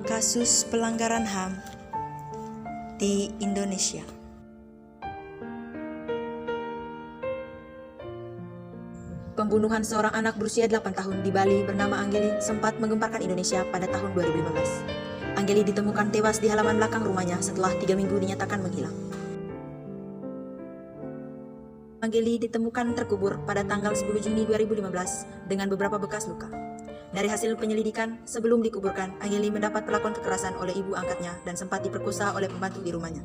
Kasus pelanggaran HAM di Indonesia. Pembunuhan seorang anak berusia 8 tahun di Bali bernama Anggeli sempat menggemparkan Indonesia pada tahun 2015. Anggeli ditemukan tewas di halaman belakang rumahnya setelah 3 minggu dinyatakan menghilang. Anggeli ditemukan terkubur pada tanggal 10 Juni 2015 dengan beberapa bekas luka. Dari hasil penyelidikan, sebelum dikuburkan, Anggeli mendapat perlakuan kekerasan oleh ibu angkatnya dan sempat diperkosa oleh pembantu di rumahnya.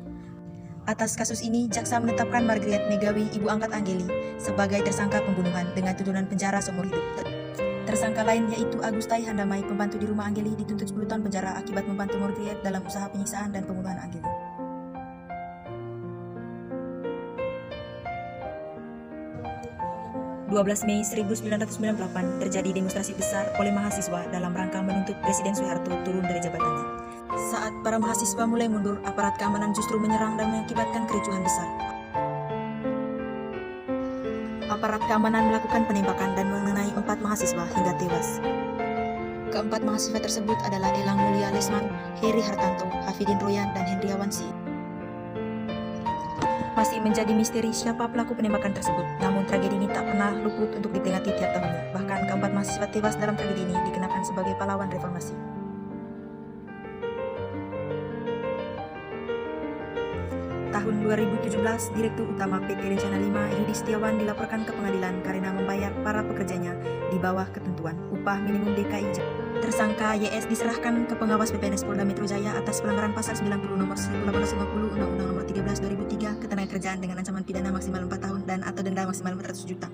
Atas kasus ini, jaksa menetapkan Margaret Megawi, ibu angkat Anggeli, sebagai tersangka pembunuhan dengan tuntutan penjara seumur hidup. Tersangka lain yaitu Agustai Handamai, pembantu di rumah Anggeli, dituntut 10 tahun penjara akibat membantu Margaret dalam usaha penyiksaan dan pembunuhan Anggeli. Mei 1998 terjadi demonstrasi besar oleh mahasiswa dalam rangka menuntut Presiden Soeharto turun dari jabatannya. Saat para mahasiswa mulai mundur, aparat keamanan justru menyerang dan mengakibatkan kericuhan besar. Aparat keamanan melakukan penembakan dan mengenai 4 mahasiswa hingga tewas. Keempat mahasiswa tersebut adalah Elang Mulia Lesman, Heri Hartanto, Hafidin Royan, dan Hendriawan Si. Masih menjadi misteri siapa pelaku penembakan tersebut, namun tragedi ini tak pernah luput untuk diperingati tiap tahunnya. Bahkan keempat mahasiswa tewas dalam tragedi ini dikenakan sebagai pahlawan reformasi. Tahun 2017, Direktur Utama PT Rencana 5 Yudi Setiawan dilaporkan ke pengadilan karena membayar para pekerjanya di bawah ketentuan upah minimum DKI. Tersangka YS diserahkan ke pengawas PPNS Polda Metro Jaya atas pelanggaran pasal 90 nomor 1850 Undang-Undang nomor 13/2003 Ketenagakerjaan dengan ancaman pidana maksimal 4 tahun dan atau denda maksimal 400 juta.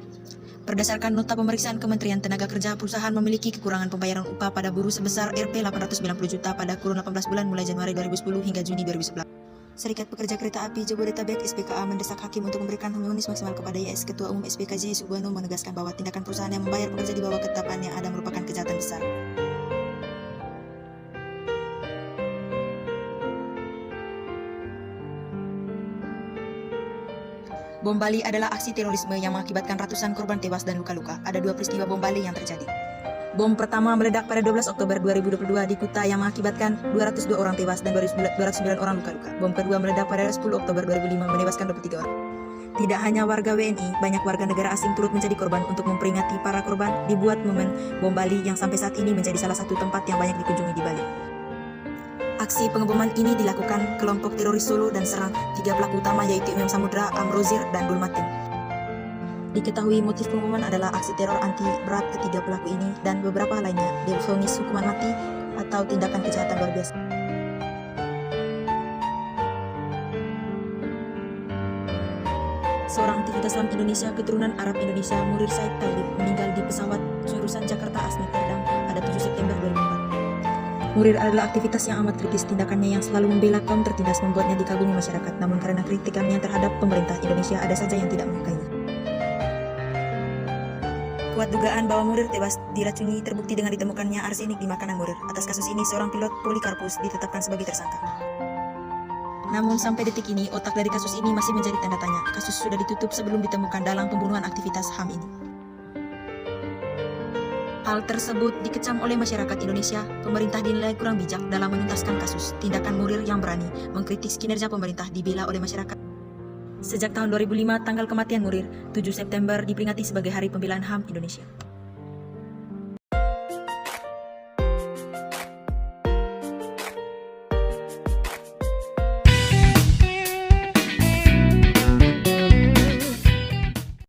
Berdasarkan nota pemeriksaan Kementerian Tenaga Kerja, perusahaan memiliki kekurangan pembayaran upah pada buruh sebesar Rp 890 juta pada kurun 18 bulan mulai Januari 2010 hingga Juni 2011. Serikat Pekerja Kereta Api Jabodetabek (SPKA) mendesak hakim untuk memberikan vonis maksimal kepada YS. Ketua Umum SPKJ Subwano menegaskan bahwa tindakan perusahaan yang membayar pekerja di bawah ketetapan yang ada merupakan kejahatan besar. Bom Bali adalah aksi terorisme yang mengakibatkan ratusan korban tewas dan luka-luka. Ada 2 peristiwa bom Bali yang terjadi. Bom pertama meledak pada 12 Oktober 2022 di Kuta yang mengakibatkan 202 orang tewas dan 209 orang luka-luka. Bom kedua meledak pada 10 Oktober 2005 menewaskan 23 orang. Tidak hanya warga WNI, banyak warga negara asing turut menjadi korban. Untuk memperingati para korban, dibuat momen Bom Bali yang sampai saat ini menjadi salah satu tempat yang banyak dikunjungi di Bali. Aksi pengeboman ini dilakukan kelompok teroris Solo dan serang 3 pelaku utama yaitu Imam Samudra, Amrozir, dan Dulmatin. Diketahui motif pengeboman adalah aksi teror anti berat ketiga pelaku ini dan beberapa lainnya divonis hukuman mati atau tindakan kejahatan luar biasa. Seorang aktivis Islam Indonesia keturunan Arab Indonesia, Murir Said Talib, meninggal di pesawat jurusan Jakarta Amsterdam pada 7 September 2004. Murir adalah aktivitas yang amat kritis. Tindakannya yang selalu membela kaum tertindas membuatnya dikagumi masyarakat. Namun karena kritikannya terhadap pemerintah Indonesia, ada saja yang tidak menyukainya. Kuat dugaan bahwa Murir tewas diracuni terbukti dengan ditemukannya arsenik di makanan Murir. Atas kasus ini, seorang pilot Polikarpus ditetapkan sebagai tersangka. Namun sampai detik ini, otak dari kasus ini masih menjadi tanda tanya. Kasus sudah ditutup sebelum ditemukan dalam pembunuhan aktivitas HAM ini. Hal tersebut dikecam oleh masyarakat Indonesia. Pemerintah dinilai kurang bijak dalam menuntaskan kasus. Tindakan Murir yang berani mengkritik kinerja pemerintah dibela oleh masyarakat. Sejak tahun 2005, tanggal kematian Murir, 7 September, diperingati sebagai Hari Pembelaan HAM Indonesia.